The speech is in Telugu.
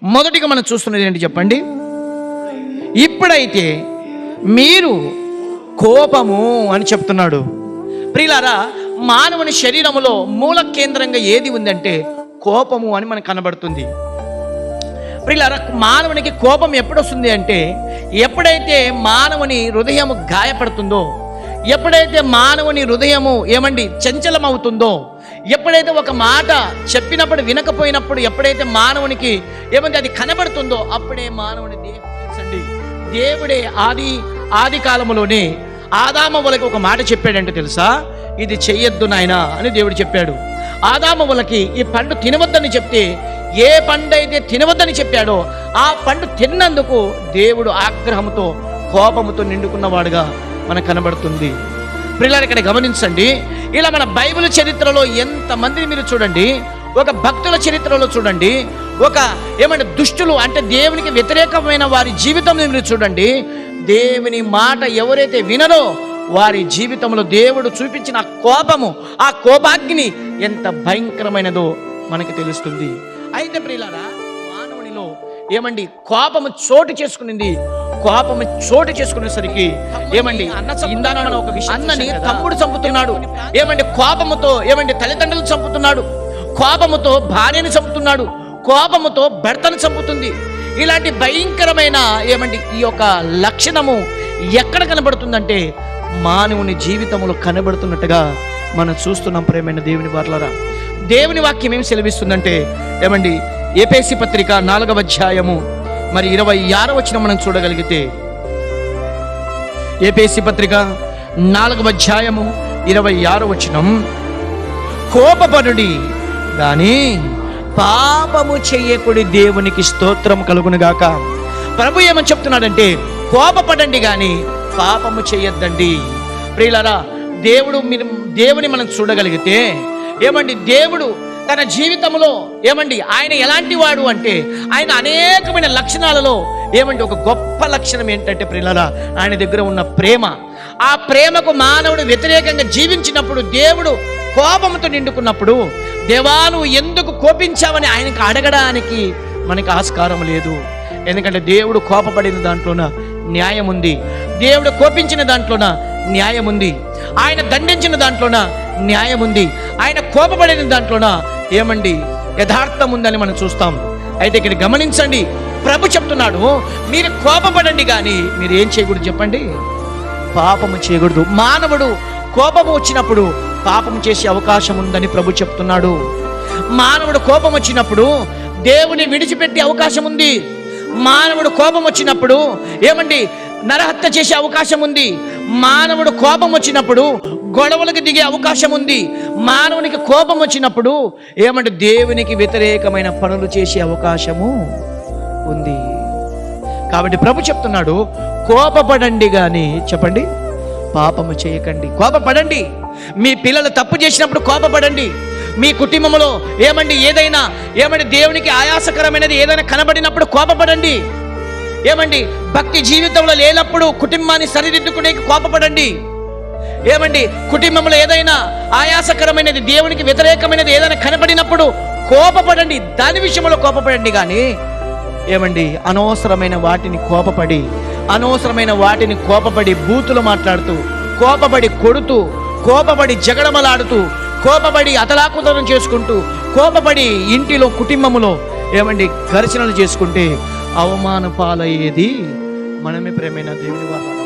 మొదటిగా మనం చూస్తున్నది ఏంటి చెప్పండి? ఇప్పుడైతే మీరు కోపము అని చెప్తున్నాడు. ప్రియులారా, మానవుని శరీరములో మూల కేంద్రంగా ఏది ఉందంటే కోపము అని మనకు కనబడుతుంది. ప్రియులారా, మానవునికి కోపం ఎప్పుడు వస్తుంది అంటే ఎప్పుడైతే మానవుని హృదయము గాయపడుతుందో, ఎప్పుడైతే మానవుని హృదయము చంచలమవుతుందో, ఎప్పుడైతే ఒక మాట చెప్పినప్పుడు వినకపోయినప్పుడు ఎప్పుడైతే మానవునికి అది కనబడుతుందో అప్పుడే మానవుని దేవుడే ఆది కాలములోనే ఆదాము వలకి ఒక మాట చెప్పాడంటే తెలుసా? ఇది చెయ్యొద్దు నాయనా అని దేవుడు చెప్పాడు. ఆదాము వలకి ఈ పండు తినవద్దని చెప్తే, ఏ పండు అయితే తినవద్దని చెప్పాడో ఆ పండు తిన్నందుకు దేవుడు ఆగ్రహంతో కోపముతో నిండుకున్నవాడుగా మనకు కనబడుతుంది. ప్రియులారా, ఇక్కడ గమనించండి. ఇలా మన బైబిల్ చరిత్రలో ఎంతమందిని మీరు చూడండి, ఒక భక్తుల చరిత్రలో చూడండి, ఒక దుష్టులు అంటే దేవునికి వ్యతిరేకమైన వారి జీవితంలో మీరు చూడండి. దేవుని మాట ఎవరైతే వినరో వారి జీవితంలో దేవుడు చూపించిన కోపము, ఆ కోపాగ్ని ఎంత భయంకరమైనదో మనకి తెలుస్తుంది. అయితే ప్రియులారా, మానవునిలో కోపము చోటు చేసుకునింది. కోపము చోటు చేసుకునేసరికి అన్నని తమ్ముడు చంపుతున్నాడు, కోపముతో తల్లిదండ్రులు చంపుతున్నాడు, కోపముతో భార్యని చంపుతున్నాడు, కోపముతో భర్తను చంపుతుంది. ఇలాంటి భయంకరమైన ఈ యొక్క లక్షణము ఎక్కడ కనబడుతుందంటే మానవుని జీవితంలో కనబడుతున్నట్టుగా మనం చూస్తున్నాం. ప్రేమైన దేవుని వారలారా, దేవుని వాక్యం ఏం సెలవిస్తుందంటే ఎఫెసీ పత్రిక 4వ అధ్యాయము 26వ వచనం మనం చూడగలిగితే, ఎఫెసీ పత్రిక 4వ అధ్యాయము 26వ వచనం, కోపపడుడి గాని పాపము చెయ్యకుడి, దేవునికి స్తోత్రం కలుగునుగాక. ప్రభు ఏమని చెప్తున్నాడంటే కోపపడండి గాని పాపము చెయ్యొద్దండి. ప్రియులారా, దేవుని మనం చూడగలిగితే దేవుడు తన జీవితంలో ఆయన ఎలాంటి వాడు అంటే ఆయన అనేకమైన లక్షణాలలో ఒక గొప్ప లక్షణం ఏంటంటే ప్రియులారా, ఆయన దగ్గర ఉన్న ప్రేమ. ఆ ప్రేమకు మానవుడు వ్యతిరేకంగా జీవించినప్పుడు, దేవుడు కోపంతో నిండుకున్నప్పుడు, దేవా నువ్వు ఎందుకు కోపించావని ఆయనకు అడగడానికి మనకి ఆస్కారం లేదు. ఎందుకంటే దేవుడు కోపపడిన దాంట్లోన న్యాయం ఉంది, దేవుడు కోపించిన దాంట్లోన న్యాయం ఉంది, ఆయన దండించిన దాంట్లోన న్యాయం ఉంది, ఆయన కోపపడిన దాంట్లోన యథార్థం ఉందని మనం చూస్తాం. అయితే ఇక్కడ గమనించండి, ప్రభు చెప్తున్నాడు మీరు కోపపడండి కానీ మీరు ఏం చేయకూడదు చెప్పండి? పాపము చేయకూడదు. మానవుడు కోపము వచ్చినప్పుడు పాపము చేసే అవకాశం ఉందని ప్రభు చెప్తున్నాడు. మానవుడు కోపం వచ్చినప్పుడు దేవుని విడిచిపెట్టే అవకాశం ఉంది. మానవుడు కోపం వచ్చినప్పుడు నరహత్య చేసే అవకాశం ఉంది. మానవుడు కోపం వచ్చినప్పుడు గొడవలకు దిగే అవకాశం ఉంది. మానవునికి కోపం వచ్చినప్పుడు దేవునికి వ్యతిరేకమైన పనులు చేసే అవకాశము ఉంది. కాబట్టి ప్రభు చెప్తున్నాడు కోపపడండి కానీ చెప్పండి పాపము చేయకండి. కోపపడండి. మీ పిల్లలు తప్పు చేసినప్పుడు కోపపడండి. మీ కుటుంబంలో ఏదైనా దేవునికి ఆయాసకరమైనది ఏదైనా కనబడినప్పుడు కోపపడండి. భక్తి జీవితంలో లేనప్పుడు కుటుంబాన్ని సరిదిద్దుకునే కోపపడండి. కుటుంబంలో ఏదైనా ఆయాసకరమైనది దేవునికి వ్యతిరేకమైనది ఏదైనా కనబడినప్పుడు కోపపడండి. దాని విషయంలో కోపపడండి కానీ అనవసరమైన వాటిని కోపపడి బూతులు మాట్లాడుతూ, కోపపడి కొడుతూ, కోపపడి జగడమలాడుతూ, కోపపడి అతలాకుతలం చేసుకుంటూ, కోపపడి ఇంటిలో కుటుంబములో ఘర్షణలు చేసుకుంటే అవమాన పాలయ్యేది మనమే. ప్రేమైన దేవుని వారు